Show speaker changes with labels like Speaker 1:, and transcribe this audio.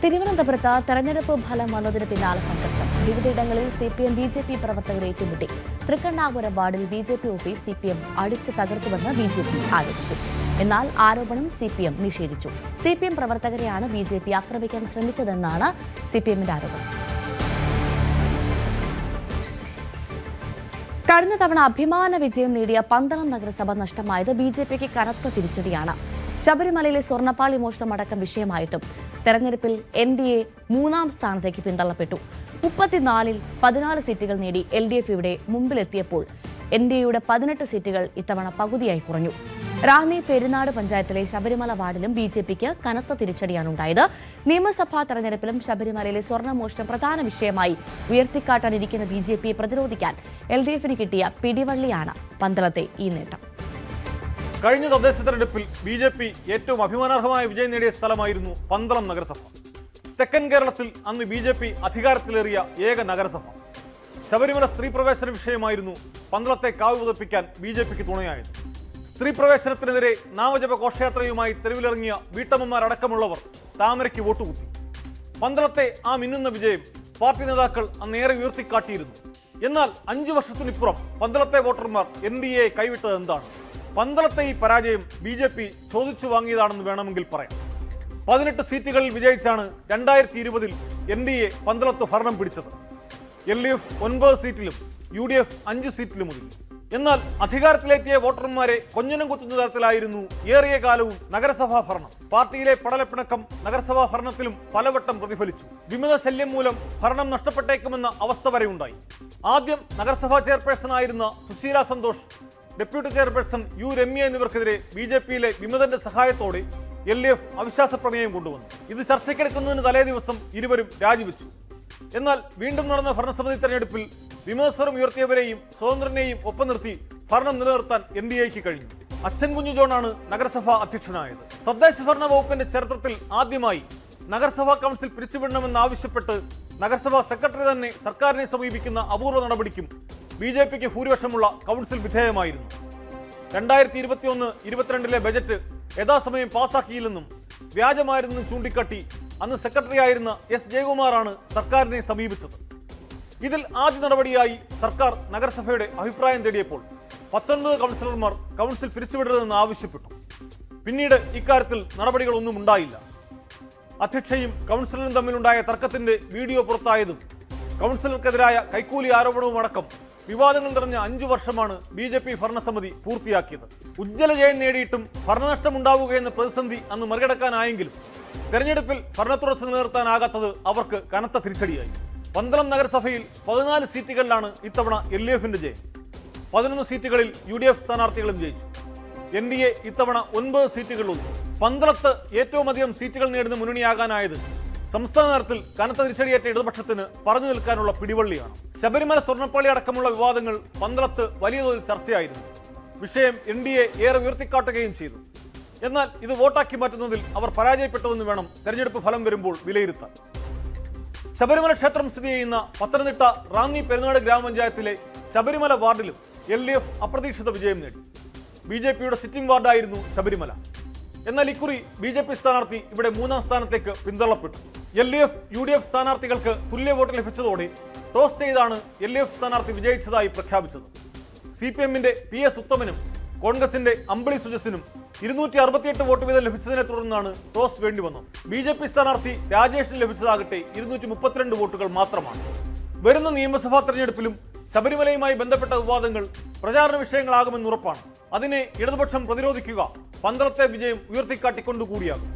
Speaker 1: തിരുവനന്തപുരത്ത് തെരഞ്ഞെടുപ്പ് ഫലം വന്നതിന് പിന്നാലെ സംഘർഷം. വിവിധയിടങ്ങളിൽ സിപിഎം ബിജെപി പ്രവർത്തകർ ഏറ്റുമുട്ടി. തൃക്കണ്ണാപുരം വാർഡിൽ ബിജെപി ഓഫീസ് സിപിഎം അടിച്ചു തകർത്തുവെന്ന് ബിജെപി ആരോപിച്ചു. എന്നാൽ ആരോപണം സിപിഎം നിഷേധിച്ചു. സിപിഎം പ്രവർത്തകരെയാണ് ബിജെപി ആക്രമിക്കാൻ ശ്രമിച്ചതെന്നാണ് സിപിഎമ്മിന്റെ ആരോപണം. കഴിഞ്ഞ തവണ അഭിമാന വിജയം നേടിയ പന്തളം നഗരസഭ നഷ്ടമായത് ബിജെപിക്ക് കനത്ത തിരിച്ചടിയാണ്. ശബരിമലയിലെ സ്വർണ്ണപ്പാളി മോഷണം അടക്കം വിഷയമായിട്ടും തെരഞ്ഞെടുപ്പിൽ എൻഡിഎ 3ാം സ്ഥാനത്തേക്ക് പിന്തള്ളപ്പെട്ടു. 34-ൽ 14 സീറ്റുകൾ നേടി എൽഡിഎഫ് ഇവിടെ മുമ്പിലെത്തിയപ്പോൾ എൻഡിഎയുടെ 18 സീറ്റുകൾ ഇത്തവണ പകുതിയായി കുറഞ്ഞു. റാന്നി പെരുന്നാട് പഞ്ചായത്തിലെ ശബരിമല വാർഡിലും ബിജെപിക്ക് കനത്ത തിരിച്ചടിയാണ് ഉണ്ടായത്. നിയമസഭാ തെരഞ്ഞെടുപ്പിലും ശബരിമലയിലെ സ്വർണ്ണമോഷണം പ്രധാന വിഷയമായി ഉയർത്തിക്കാട്ടാനിരിക്കുന്ന ബിജെപിയെ പ്രതിരോധിക്കാൻ എൽഡിഎഫിന് കിട്ടിയ പിടിവള്ളിയാണ് പന്തളത്തെ ഈ നേട്ടം.
Speaker 2: കഴിഞ്ഞ തദ്ദേശ തെരഞ്ഞെടുപ്പിൽ ബിജെപി ഏറ്റവും അഭിമാനാർഹമായ വിജയം നേടിയ സ്ഥലമായിരുന്നു പന്തളം നഗരസഭ. തെക്കൻ കേരളത്തിൽ അന്ന് ബിജെപി അധികാരത്തിലേറിയ ഏക നഗരസഭ. ശബരിമല സ്ത്രീ പ്രവേശന വിഷയമായിരുന്നു പന്തളത്തെ കാവ് പുതപ്പിക്കാൻ ബിജെപിക്ക് തുണയായത്. സ്ത്രീ പ്രവേശനത്തിനെതിരെ നാമജപ ഘോഷയാത്രയുമായി തെരുവിലിറങ്ങിയ വീട്ടമ്മമാരടക്കമുള്ളവർ താമരയ്ക്ക് വോട്ടുകുത്തി. പന്തളത്തെ ആ മിന്നുന്ന വിജയം പാർട്ടി നേതാക്കൾ അന്നേറെ ഉയർത്തിക്കാട്ടിയിരുന്നു. എന്നാൽ 5 വർഷത്തിനിപ്പുറം പന്തളത്തെ വോട്ടർമാർ എൻഡിഎയെ കൈവിട്ടത് എന്താണ്? പന്തളത്തെ ഈ പരാജയം ബിജെപി ചോദിച്ചു വാങ്ങിയതാണെന്ന് വേണമെങ്കിൽ പറയാം. 18 സീറ്റുകളിൽ വിജയിച്ചാണ് 2020-ൽ എൻഡിഎ പന്തളത്ത് ഭരണം പിടിച്ചത്. എൽഡിഎഫ് 9 സീറ്റിലും UDF 5 സീറ്റിലും ഒതുങ്ങി. എന്നാൽ അധികാരത്തിലെത്തിയ വോട്ടർമാരെ കൊഞ്ഞനം കുത്തുന്ന തരത്തിലായിരുന്നു ഏറിയ കാലവും നഗരസഭാ ഭരണം. പാർട്ടിയിലെ പടലപ്പിണക്കം നഗരസഭാ ഭരണത്തിലും പലവട്ടം പ്രതിഫലിച്ചു. വിമത ശല്യം മൂലം ഭരണം നഷ്ടപ്പെട്ടേക്കുമെന്ന അവസ്ഥ വരെ ഉണ്ടായി. ആദ്യം നഗരസഭാ ചെയർപേഴ്സണായിരുന്ന Sushila Santhosh, deputy chairperson U Ramya എന്നിവർക്കെതിരെ ബിജെപിയിലെ വിമതന്റെ സഹായത്തോടെ എൽഡിഎഫ് അവിശ്വാസ പ്രമേയം കൊണ്ടുവന്നു. ഇത് ചർച്ചയ്ക്കെടുക്കുന്നതിന് തലേ ദിവസം ഇരുവരും രാജിവെച്ചു. എന്നാൽ വീണ്ടും നടന്ന ഭരണസമിതി തെരഞ്ഞെടുപ്പിൽ വിമർശനം ഉയർത്തിയവരെയും സ്വതന്ത്രനെയും ഒപ്പം നിർത്തി ഭരണം നിലനിർത്താൻ എൻഡിഎക്ക് കഴിഞ്ഞു. അച്ഛൻ കുഞ്ഞു ജോണാണ് നഗരസഭാ അധ്യക്ഷനായത്. തദ്ദേശ ഭരണ വകുപ്പിന്റെ ചരിത്രത്തിൽ ആദ്യമായി നഗരസഭാ കൗൺസിൽ പിരിച്ചുവിടണമെന്നാവശ്യപ്പെട്ട് നഗരസഭാ സെക്രട്ടറി തന്നെ സർക്കാരിനെ സമീപിക്കുന്ന അപൂർവ നടപടിക്കും ബിജെപിക്ക് ഭൂരിപക്ഷമുള്ള കൗൺസിൽ വിധേയമായിരുന്നു. 2021-22 ബജറ്റ് യഥാസമയം പാസാക്കിയില്ലെന്നും വ്യാജമായിരുന്നെന്നും ചൂണ്ടിക്കാട്ടി അന്ന് സെക്രട്ടറി ആയിരുന്ന S ജയകുമാറാണ് സർക്കാരിനെ സമീപിച്ചത്. ഇതിൽ ആദ്യ നടപടിയായി സർക്കാർ നഗരസഭയുടെ അഭിപ്രായം തേടിയപ്പോൾ 19 കൗൺസിലർമാർ കൗൺസിൽ പിരിച്ചുവിടരുതെന്ന് ആവശ്യപ്പെട്ടു. പിന്നീട് ഇക്കാര്യത്തിൽ നടപടികളൊന്നും ഉണ്ടായില്ല. അധ്യക്ഷയും കൗൺസിലറും തമ്മിലുണ്ടായ തർക്കത്തിന്റെ വീഡിയോ പുറത്തായതും കൗൺസിലർക്കെതിരായ കൈക്കൂലി ആരോപണവും അടക്കം വിവാദങ്ങൾ നിറഞ്ഞ 5 വർഷമാണ് ബിജെപി ഭരണസമിതി പൂർത്തിയാക്കിയത്. ഉജ്ജ്വല ജയം നേടിയിട്ടും ഭരണനഷ്ടമുണ്ടാവുകയെന്ന പ്രതിസന്ധി അന്ന് മറികടക്കാനായെങ്കിലും തെരഞ്ഞെടുപ്പിൽ ഭരണത്തുടർച്ച നിലനിർത്താനാകാത്തത് അവർക്ക് കനത്ത തിരിച്ചടിയായി. പന്തളം നഗരസഭയിൽ 14 സീറ്റുകളിലാണ് ഇത്തവണ എൽഡിഎഫിന്റെ ജയം. 11 സീറ്റുകളിൽ UDF സ്ഥാനാർത്ഥികളും ജയിച്ചു. എൻഡിഎ ഇത്തവണ 9 സീറ്റുകളിൽ. പന്തളത്ത് ഏറ്റവും അധികം സീറ്റുകൾ നേടുന്ന മുന്നണിയാകാനായത് സംസ്ഥാന തലത്തിൽ കനത്ത തിരിച്ചടിയേറ്റ ഇടതുപക്ഷത്തിന് പറഞ്ഞു നിൽക്കാനുള്ള പിടിവള്ളിയാണ്. ശബരിമല സ്വർണ്ണപ്പാളി അടക്കമുള്ള വിവാദങ്ങൾ പന്തളത്ത് വലിയ തോതിൽ ചർച്ചയായിരുന്നു. വിഷയം എൻഡിഎ ഏറെ ഉയർത്തിക്കാട്ടുകയും ചെയ്തു. എന്നാൽ ഇത് വോട്ടാക്കി മാറ്റുന്നതിൽ അവർ പരാജയപ്പെട്ടുവെന്ന് വേണം തെരഞ്ഞെടുപ്പ് ഫലം വരുമ്പോൾ വിലയിരുത്താൻ. ശബരിമല ക്ഷേത്രം സ്ഥിതി ചെയ്യുന്ന പത്തനംതിട്ട റാന്നി പെരുന്നാട് ഗ്രാമപഞ്ചായത്തിലെ ശബരിമല വാർഡിലും എൽഡിഎഫ് അപ്രതീക്ഷിത വിജയം നേടി. ബിജെപിയുടെ സിറ്റിംഗ് വാർഡായിരുന്നു ശബരിമല. എന്നാൽ ഇക്കുറി ബിജെപി സ്ഥാനാർത്ഥി ഇവിടെ 3ാം സ്ഥാനത്തേക്ക് പിന്തള്ളപ്പെട്ടു. എൽഡിഎഫ് UDF സ്ഥാനാർത്ഥികൾക്ക് തുല്യ വോട്ട് ലഭിച്ചതോടെ ടോസ് ചെയ്താണ് എൽഡിഎഫ് സ്ഥാനാർത്ഥി വിജയിച്ചതായി പ്രഖ്യാപിച്ചത്. CPMന്റെ PS ഉത്തമനും കോൺഗ്രസിന്റെ അമ്പിളി സുജസിനും 268 വോട്ട് വീതം ലഭിച്ചതിനെ തുടർന്നാണ് ടോസ് വേണ്ടി വന്നത്. ബിജെപി സ്ഥാനാർത്ഥി രാജേഷിന് ലഭിച്ചതാകട്ടെ 232 വോട്ടുകൾ മാത്രമാണ്. വരുന്ന നിയമസഭാ തെരഞ്ഞെടുപ്പിലും ശബരിമലയുമായി ബന്ധപ്പെട്ട വിവാദങ്ങൾ പ്രചാരണ വിഷയങ്ങളാകുമെന്ന് ഉറപ്പാണ്. അതിനെ ഇടതുപക്ഷം പ്രതിരോധിക്കുക പന്തളത്തെ വിജയം ഉയർത്തിക്കാട്ടിക്കൊണ്ടുകൂടിയാകും.